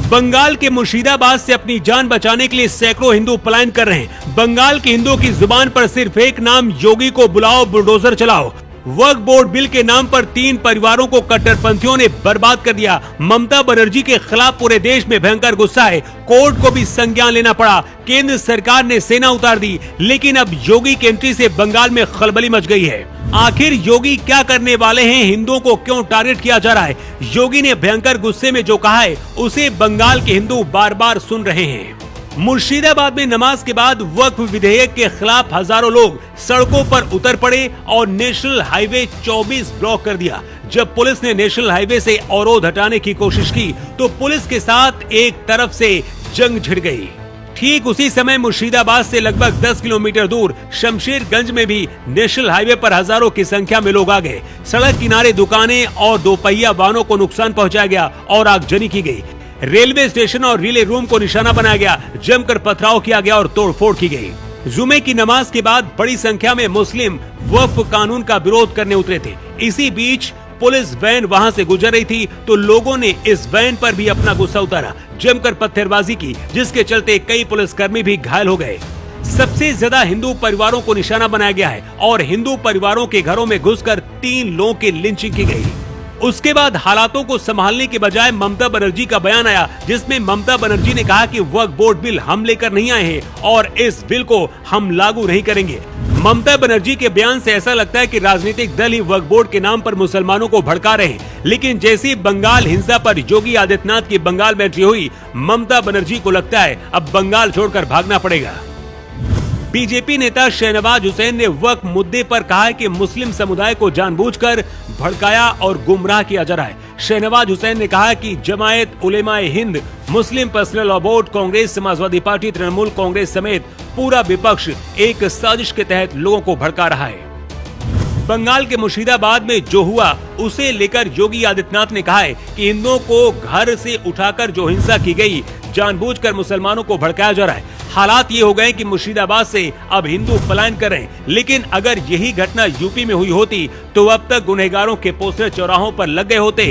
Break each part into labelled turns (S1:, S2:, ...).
S1: बंगाल के मुर्शिदाबाद से अपनी जान बचाने के लिए सैकड़ों हिंदू पलायन कर रहे हैं। बंगाल के हिंदुओं की जुबान पर सिर्फ एक नाम, योगी को बुलाओ, बुलडोजर चलाओ। वक्फ बोर्ड बिल के नाम पर 3 परिवारों को कट्टरपंथियों ने बर्बाद कर दिया। ममता बनर्जी के खिलाफ पूरे देश में भयंकर गुस्सा है। कोर्ट को भी संज्ञान लेना पड़ा। केंद्र सरकार ने सेना उतार दी, लेकिन अब योगी की एंट्री से बंगाल में खलबली मच गई है। आखिर योगी क्या करने वाले हैं? हिंदुओं को क्यों टारगेट किया जा रहा है? योगी ने भयंकर गुस्से में जो कहा है उसे बंगाल के हिंदू बार बार सुन रहे हैं। मुर्शिदाबाद में नमाज के बाद वक्फ विधेयक के खिलाफ हजारों लोग सड़कों पर उतर पड़े और नेशनल हाईवे 24 ब्लॉक कर दिया। जब पुलिस ने नेशनल हाईवे से अवरोध हटाने की कोशिश की तो पुलिस के साथ एक तरफ से जंग छिड़ गई। ठीक उसी समय मुर्शिदाबाद से लगभग 10 किलोमीटर दूर शमशेरगंज में भी नेशनल हाईवे पर हजारों की संख्या में लोग आ गए। सड़क किनारे दुकानें और दोपहिया वाहनों को नुकसान पहुंचाया गया और आगजनी की गई। रेलवे स्टेशन और रिले रूम को निशाना बनाया गया, जमकर पथराव किया गया और तोड़फोड़ की गई। जुमे की नमाज के बाद बड़ी संख्या में मुस्लिम वक्फ कानून का विरोध करने उतरे थे। इसी बीच पुलिस वैन वहां से गुजर रही थी तो लोगों ने इस वैन पर भी अपना गुस्सा उतारा, जमकर पत्थरबाजी की, जिसके चलते कई पुलिसकर्मी भी घायल हो गए। सबसे ज्यादा हिंदू परिवारों को निशाना बनाया गया है और हिंदू परिवारों के घरों में घुसकर 3 लोगों की लिंचिंग की गई। उसके बाद हालातों को संभालने के बजाय ममता बनर्जी का बयान आया, जिसमें ममता बनर्जी ने कहा कि वक्फ बोर्ड बिल हम लेकर नहीं आए हैं और इस बिल को हम लागू नहीं करेंगे। ममता बनर्जी के बयान से ऐसा लगता है कि राजनीतिक दल ही वक्फ बोर्ड के नाम पर मुसलमानों को भड़का रहे हैं। लेकिन जैसी बंगाल हिंसा पर योगी आदित्यनाथ की बंगाल में एंट्री हुई, ममता बनर्जी को लगता है अब बंगाल छोड़कर भागना पड़ेगा। बीजेपी नेता शहनवाज हुसैन ने वक्फ मुद्दे पर कहा है कि मुस्लिम समुदाय को जानबूझकर भड़काया और गुमराह किया जा रहा है। शहनवाज हुसैन ने कहा कि Jamiat Ulema-e Hind, Muslim personal law board, Congress, Samajwadi party, Trinamool Congress समेत पूरा विपक्ष एक साजिश के तहत लोगों को भड़का रहा है। बंगाल के मुर्शिदाबाद में जो हुआ उसे लेकर योगी आदित्यनाथ ने कहा है कि हिंदुओं को घर से उठाकर जो हिंसा की गई, जानबूझकर मुसलमानों को भड़काया जा रहा है। हालात ये हो गए कि मुर्शिदाबाद से अब हिंदू पलायन कर रहे हैं। लेकिन अगर यही घटना यूपी में हुई होती तो अब तक गुनहगारों के पोस्टर चौराहों पर लग गए होते।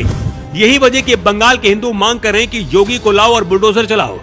S1: यही वजह कि बंगाल के हिंदू मांग कर रहे हैं कि योगी को लाओ और बुलडोजर चलाओ।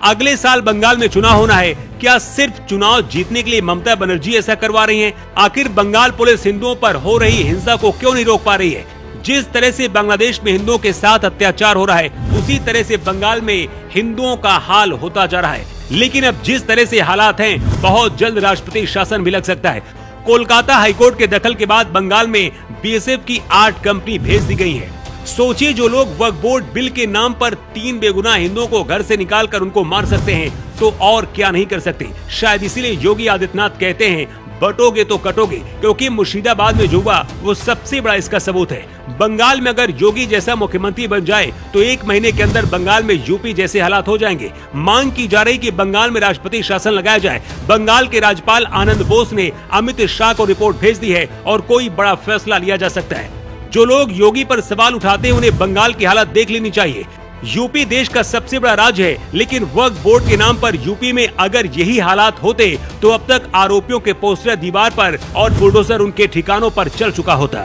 S1: अगले साल बंगाल में चुनाव होना है। क्या सिर्फ चुनाव जीतने के लिए ममता बनर्जी ऐसा करवा रही हैं? आखिर बंगाल पुलिस हिंदुओं पर हो रही हिंसा को क्यों नहीं रोक पा रही है? जिस तरह से बांग्लादेश में हिंदुओं के साथ अत्याचार हो रहा है, उसी तरह से बंगाल में हिंदुओं का हाल होता जा रहा है। लेकिन अब जिस तरह से हालात हैं, बहुत जल्द राष्ट्रपति शासन भी लग सकता है। कोलकाता हाईकोर्ट के दखल के बाद बंगाल में बीएसएफ की 8 कंपनी भेज दी गई है। सोचिए, जो लोग वक्फ बोर्ड बिल के नाम पर 3 बेगुनाह हिंदुओं को घर से निकालकर उनको मार सकते हैं तो और क्या नहीं कर सकते। शायद इसीलिए योगी आदित्यनाथ कहते हैं बटोगे तो कटोगे, क्योंकि मुर्शिदाबाद में जो हुआ वो सबसे बड़ा इसका सबूत है। बंगाल में अगर योगी जैसा मुख्यमंत्री बन जाए तो 1 महीने के अंदर बंगाल में यूपी जैसे हालात हो जाएंगे। मांग की जा रही कि बंगाल में राष्ट्रपति शासन लगाया जाए। बंगाल के राज्यपाल आनंद बोस ने अमित शाह को रिपोर्ट भेज दी है और कोई बड़ा फैसला लिया जा सकता है। जो लोग योगी पर सवाल उठाते हैं उन्हें बंगाल की हालत देख लेनी चाहिए। यूपी देश का सबसे बड़ा राज्य है, लेकिन वक्फ बोर्ड के नाम पर यूपी में अगर यही हालात होते तो अब तक आरोपियों के पोस्टर दीवार पर और बुलडोजर उनके ठिकानों पर चल चुका होता।